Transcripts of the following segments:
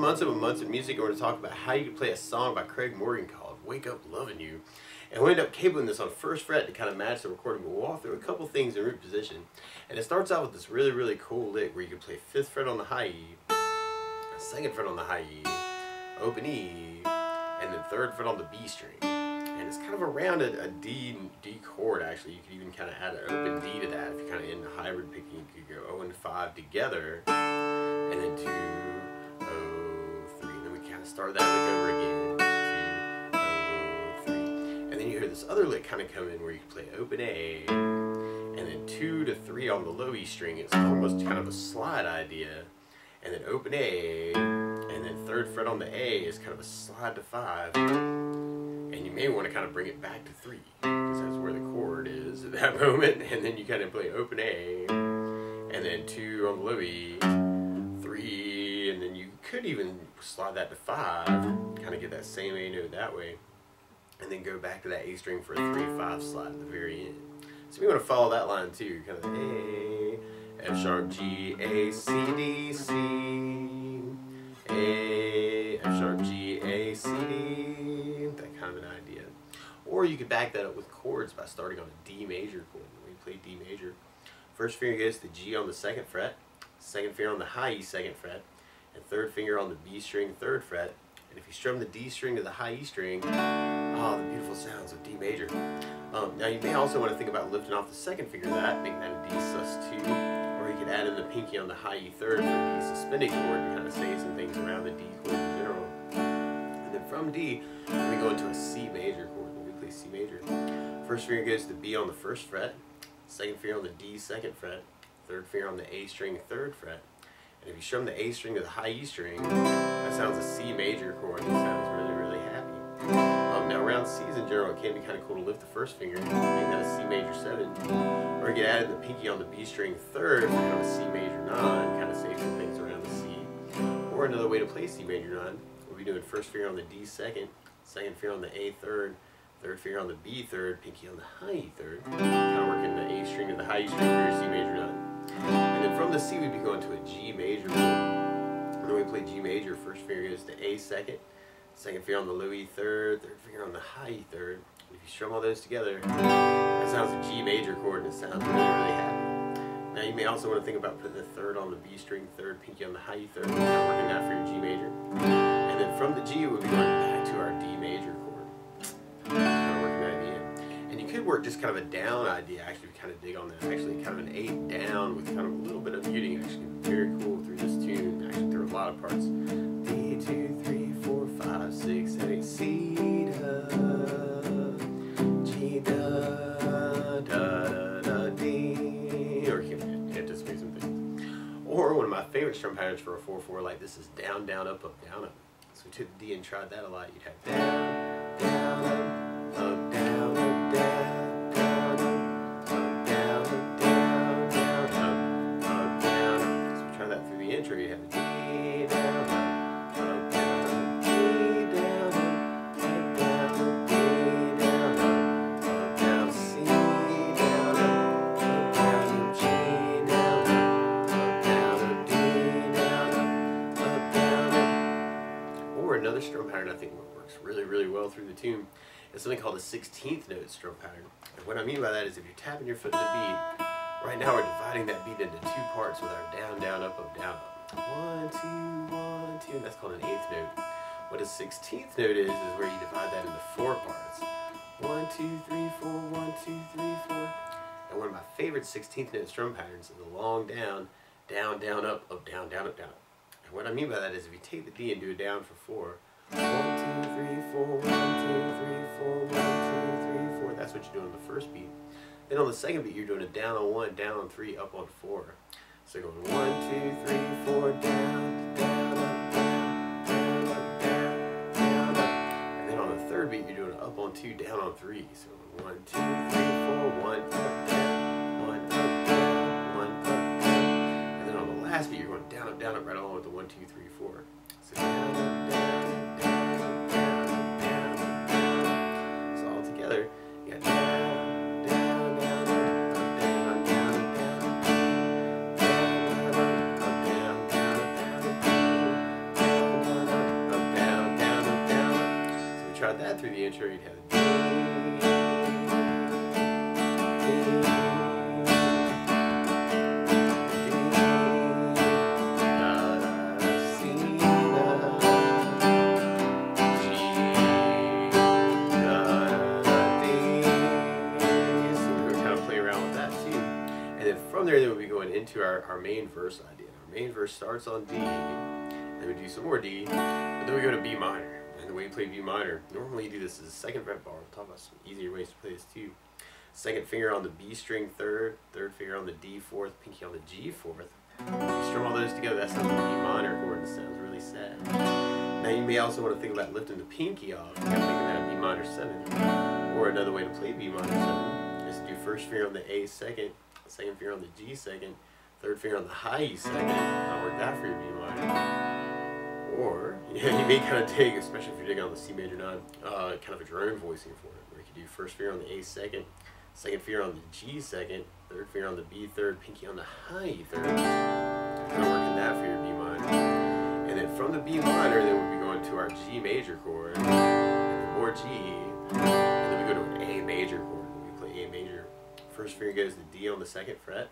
months of music, we're going to talk about how you can play a song by Craig Morgan called Wake Up Lovin' You. And we'll end up cabling this on first fret to kind of match the recording, but we'll walk through a couple things in root position. And it starts out with this really, really cool lick where you can play 5th fret on the high E, 2nd fret on the high E, open E, and then 3rd fret on the B string. And it's kind of around a D chord actually. You could even kind of add an open D to that if you're kind of into hybrid picking. You could go 0 and 5 together, and then 2, 0, 3. And then we kind of start that lick over again. 2, 0, 3. And then you hear this other lick kind of come in where you can play open A, and then 2 to 3 on the low E string. It's almost kind of a slide idea. And then open A, and then 3rd fret on the A is kind of a slide to 5. And you may want to kind of bring it back to 3, because that's where the chord is at that moment. And then you kind of play open A, and then 2 on the low E, 3, and then you could even slide that to 5, kind of get that same A note that way, and then go back to that A string for a 3-5 slide at the very end. So we want to follow that line too, kind of A, F sharp, G, A, C, D, C, A, F sharp, G, A, C, D, that kind of an idea. Or you could back that up with chords by starting on a D major chord. When you play D major, first finger goes to G on the 2nd fret, 2nd finger on the high E 2nd fret, and 3rd finger on the B string 3rd fret. And if you strum the D string to the high E string, the beautiful sounds of D major. Now you may also want to think about lifting off the 2nd finger of that, making that a D sus2, or you could add in the pinky on the high E 3rd for a D suspended chord and kind of say some things around the D chord in general. And then from D, we go into a C major chord. When we play C major, first finger goes to B on the 1st fret, 2nd finger on the D 2nd fret, 3rd finger on the A string 3rd fret. And if you strum the A string to the high E string, that sounds a C major chord and it sounds really, really happy. Now around C's in general, it can be kind of cool to lift the 1st finger, make that a C major 7, or you can add in the pinky on the B string 3rd for kind of a C major 9, kind of say some things around the C. Or another way to play C major 9, we'll be doing 1st finger on the D 2nd, 2nd finger on the A 3rd, 3rd finger on the B 3rd, pinky on the high E 3rd, kind of working the A string and the high E string for your C major 9. And then from the C we'd be going to a G major chord. And then we play G major, 1st finger goes to A 2nd, 2nd finger on the low E 3rd, 3rd finger on the high E 3rd. And if you strum all those together, that sounds a G major chord and it sounds really, really happy. Now you may also want to think about putting the 3rd on the B string 3rd, pinky on the high E 3rd, kind of working that for your G major. And then from the G we'll be going back to our D major chord. Kind of working that idea. And you could work just kind of a down idea, actually kind of dig on that. Actually kind of an 8 down with kind of a little bit of muting, actually very cool through this tune, actually through a lot of parts. D, 2, 3, 4, 5, 6, 7, 8, C, da, G, da, da, da, D. Or you can anticipate some things. Or one of my favorite strum patterns for a 4/4 like this is down, down, up, up, down, up. So we took the D and tried that a lot. You'd have down, down, up, down, up, down. Intro, you have a D down, up, down, D down, up, down, D down, up, down, C down, up, down, G down, up, down, D down, up, down. Or another strum pattern I think works really, really well through the tune is something called a 16th note strum pattern. And what I mean by that is if you're tapping your foot to the beat, right now we're dividing that beat into 2 parts with our down, down, up, up, down, up. 1, 2, 1, 2, and that's called an 8th note. What a 16th note is where you divide that into 4 parts. 1, 2, 3, 4, 1, 2, 3, 4. And one of my favorite 16th note strum patterns is the long down, down, down, up, down, down, up, down, up. And what I mean by that is if you take the D and do a down for 4, 1, 2, 3, 4, 1, 2, 3, 4, 1, 2, 3, 4. That's what you're doing on the first beat. Then on the second beat, you're doing a down on 1, down on 3, up on 4. So going 1, 2, 3, 4, down, down, up, down, down, up, down, down, up. And then on the third beat, you're doing an up on 2, down on 3. So 1, 2, 3, 4, 1, up, down, 1, up, down, 1, up, down. And then on the last beat, you're going down, up, right along with the 1, 2, 3, 4. So down, up, down, down, down, down, down. So all together, you got down. through the intro, you'd have from there, then we'll be going into our main verse idea. Our main verse starts on D, then we do some more D, but then we go to B minor. And the way you play B minor, normally you do this as a second fret bar. We'll talk about some easier ways to play this too. Second finger on the B string third, third finger on the D fourth, pinky on the G fourth. If you strum all those together, that sounds like a B minor chord and sounds really sad. Now you may also want to think about lifting the pinky off and making that a B minor 7. Or another way to play B minor 7 is to do first finger on the A second, second finger on the G second, third finger on the high E second. I'll work that for your B minor. Or you may kind of take, especially if you're digging on the C major 9, kind of a drone voicing for it, where you can do first finger on the A second, second finger on the G second, third finger on the B third, pinky on the high E third. Kind of working that for your B minor. And then from the B minor, then we'll be going to our G major chord, and then more G, and then we go to an A major chord. We play A major. First finger goes to D on the second fret,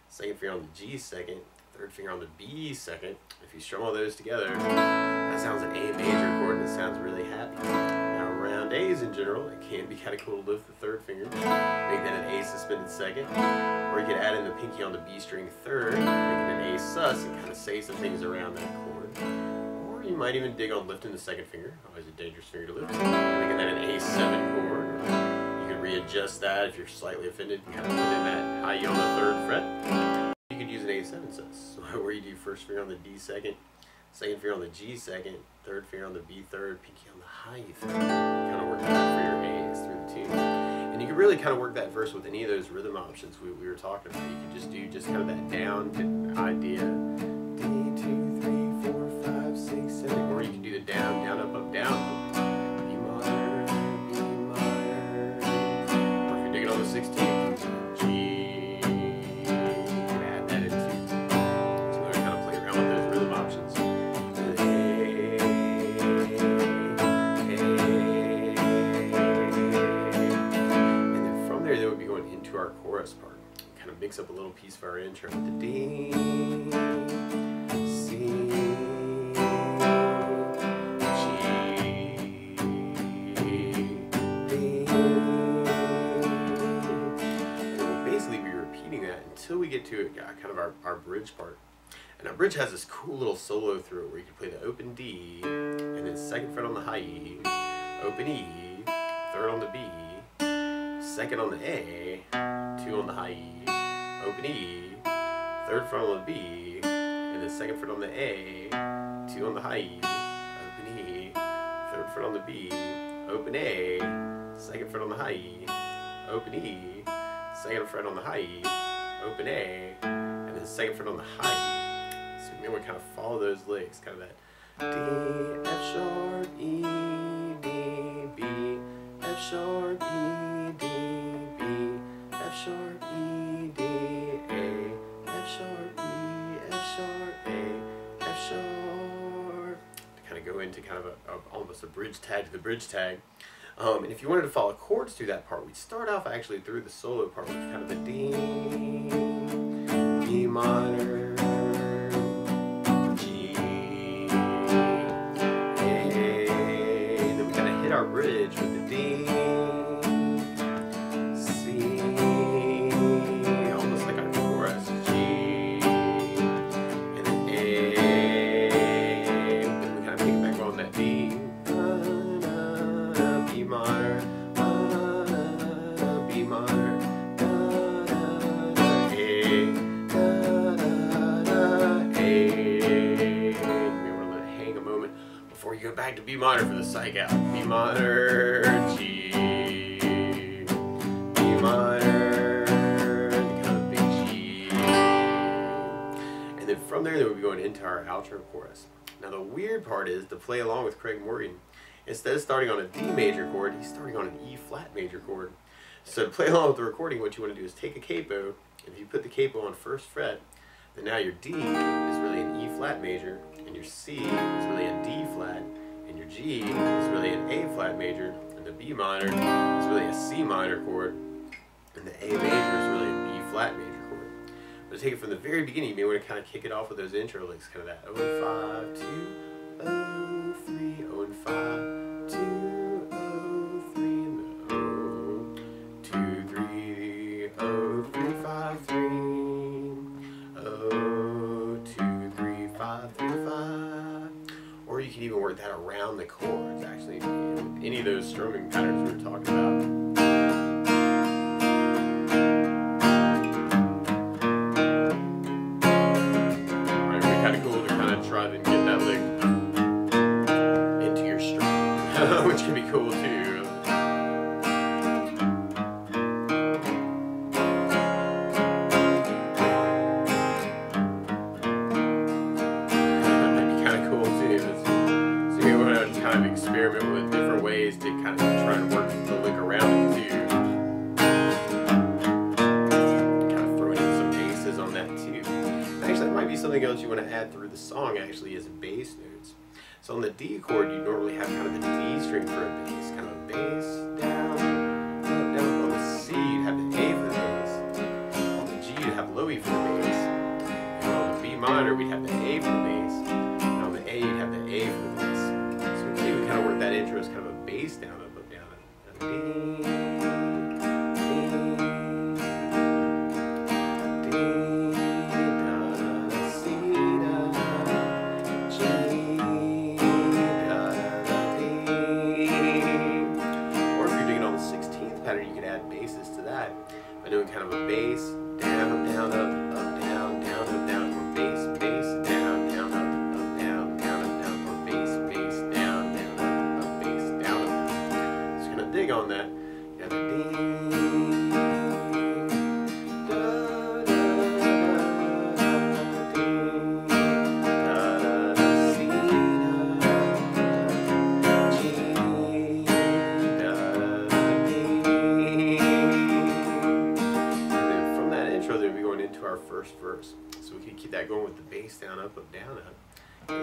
second finger on the G second, third finger on the B second. If you strum all those together, that sounds an A major chord and it sounds really happy. Now around A's in general, it can be kind of cool to lift the third finger, make that an A suspended second, or you could add in the pinky on the B string third, make it an A sus and kind of say some things around that chord. Or you might even dig on lifting the second finger, always a dangerous finger to lift, making that an A7 chord. Readjust that if you're slightly offended. You kind of put in that high E on the third fret. You could use an A7 sus, where you do first finger on the D second, second finger on the G second, third finger on the B third, pinky on the high E third. Kind of work that for your A's through the tune. And you can really kind of work that verse with any of those rhythm options we were talking about. You can just do just kind of that down idea. D, 2, 3, 4, 5, 6, 7. Or you can do the down, down, up, down. 16th, G, you can add that into, so we're kind of play around with those rhythm options. And then from there, they would be going into our chorus part. Kind of mix up a little piece for our intro with the D, C, until we get to kind of our bridge part. And our bridge has this cool little solo through it where you can play the open D, and then second fret on the high E, open E, third on the B, second on the A, 2 on the high E, open E, third fret on the B, and then second fret on the A, 2 on the high E, open E, third fret on the B, open A, second fret on the high E, open E, second fret on the high E, open A, and then second fret on the high E. So we kind of follow those licks, kind of that D, F sharp, E, D, B, F sharp, E, D, B, F sharp, E, D, A, F sharp, E, F sharp, A, F sharp. To kind of go into kind of almost a bridge tag to the bridge tag. And if you wanted to follow chords through that part, we'd start off actually through the solo part with kind of a D, B minor, G, A, and then we kind of hit our bridge with the D, C, almost like our chorus, G, and then A, and then we kind of pick it back on that D, B minor, B minor, A, A. You may want to let it hang a moment before you go back to B minor for the psych out. B minor, G, B minor, kind of big G. And then from there, we'll be going into our outro chorus. Now the weird part is to play along with Craig Morgan. Instead of starting on a D major chord, he's starting on an E flat major chord. So to play along with the recording, what you want to do is take a capo, and if you put the capo on first fret, then now your D is really an E flat major, and your C is really a D flat, and your Your G is really an A flat major, and the B minor is really a C minor chord, and the A major is really a B flat major chord. But to take it from the very beginning, you may want to kind of kick it off with those intro licks, kind of that 0 and 5, 2, 0, 3, 0 and 5, 2, 0, 3, and the 0, 2, 3, 0, 3, 5, 3, 0, 2, 3, 5, 3, 5. Or you can even work that around the chords, actually, with any of those strumming patterns we were talking about. Right, it'd be kind of cool to kind of try to get that lick into your strum, which can be cool too. Experiment with different ways to kind of try and work the lick around it too. Kind of throwing in some basses on that too. Actually, that might be something else you want to add through the song, actually, is bass notes. So on the D chord, you normally have kind of the D string for a bass, kind of a bass, down, up, down. On the C, you'd have the A for the bass. On the G, you'd have low E for the bass. And on the B minor, we'd have the A for the bass. And on the A, you'd have the A for the bass. Kind of work that intro as kind of a bass down, up, down, D, da, C, da, G, da, D. Or if you're doing it on the 16th pattern, you can add basses to that by doing kind of a bass, down, down, up, down, down, up, down, or bass, bass, down, down, up, down, down, up, down, or bass, bass, down, down, up, bass, down, up. Just gonna dig on that. You have the D, da, da, D, da, da, C, da, G, da, D. And then from that intro, then we'll be going into our first verse. So we can keep that going with the bass down, up, down, up. D,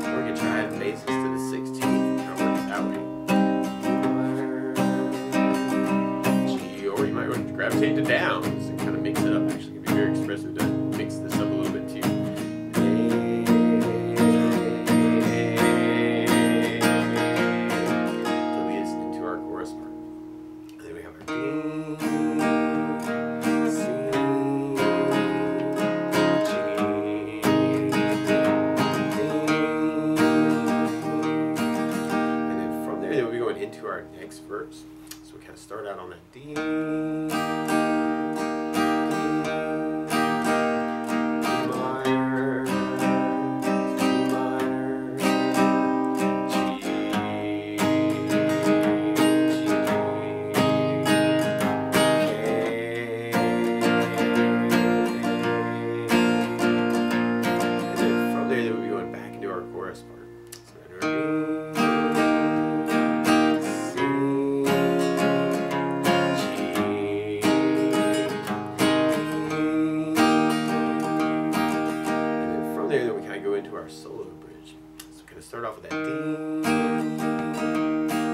or you can try adding basses to the 16th, kind of work it that way. G, or you might want to gravitate to downs and kind of mix it up. Actually, it can be very expressive to mix this up a little bit too. To lead us into our chorus part. And then we have our D. Into our next verse. So we kind of start out on that D, D minor, G, and then from there we'll be going back into our chorus part. So D, into our solo bridge. So we're going to start off with that D,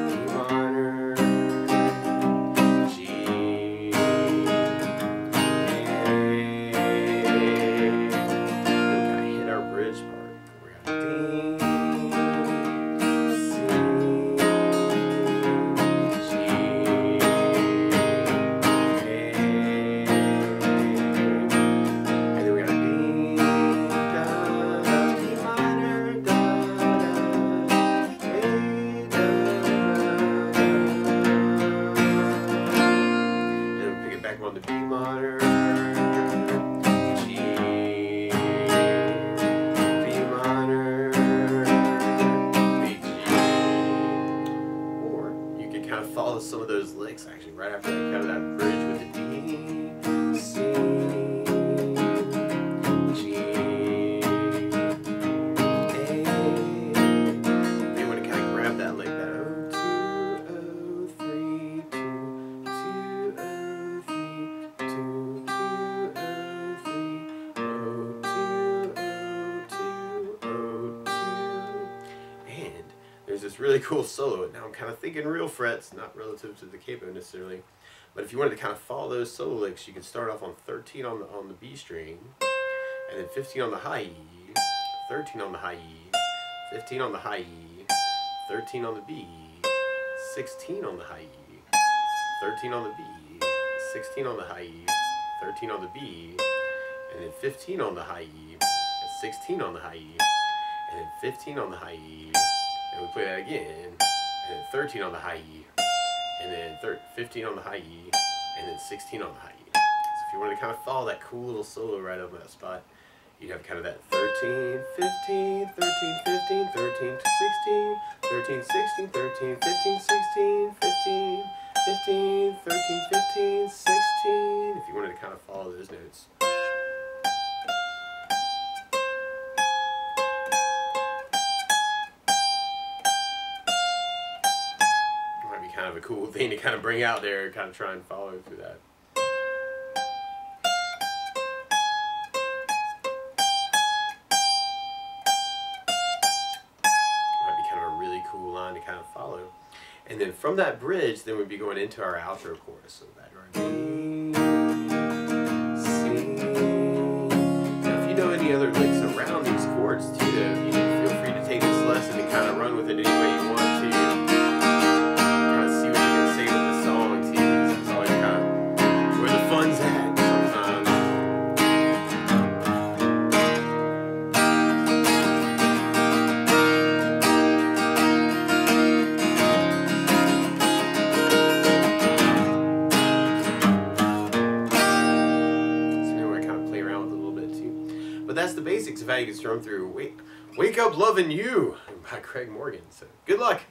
D minor, G, A. Then we kind of hit our bridge part. We're going to D, C, G, A. And then we got a D, on the B minor, G, B minor, B, G. Or you can kind of follow some of those licks actually right after that, kind of that bridge with the D, C, G, A. Then when you kind of grab that lick, that 0, 2, 0, 3, 2, 2, 0, 3. there's this really cool solo. Now I'm kind of thinking real frets, not relative to the capo necessarily. But if you wanted to kind of follow those solo licks, you could start off on 13 on the B string, and then 15 on the high E, 13 on the high E, 15 on the high E, 13 on the B, 16 on the high E, 13 on the B, 16 on the high E, 13 on the B, and then 15 on the high E, and 16 on the high E, and then 15 on the high E, and we play that again, and then 13 on the high E, and then 15 on the high E, and then 16 on the high E. So if you wanted to kind of follow that cool little solo right up that spot, you'd have kind of that 13, 15, 13, 15, 13, 16, 13, 16, 13, 15, 16, 15, 15, 13, 15, 16, if you wanted to kind of follow those notes. Might be kind of a cool thing to kind of bring out there, kind of try and follow through that. To kind of follow, and then from that bridge, then we'd be going into our outro chorus. So that right. Now, if you know any other licks around these chords too, you know, feel free to take this lesson and kind of run with it any way you want to. Kind of see what you can say with the song too, because that's always kind of where the fun's at sometimes. But that's the basics of how you can strum through Wake Up Lovin' You by Craig Morgan. So good luck.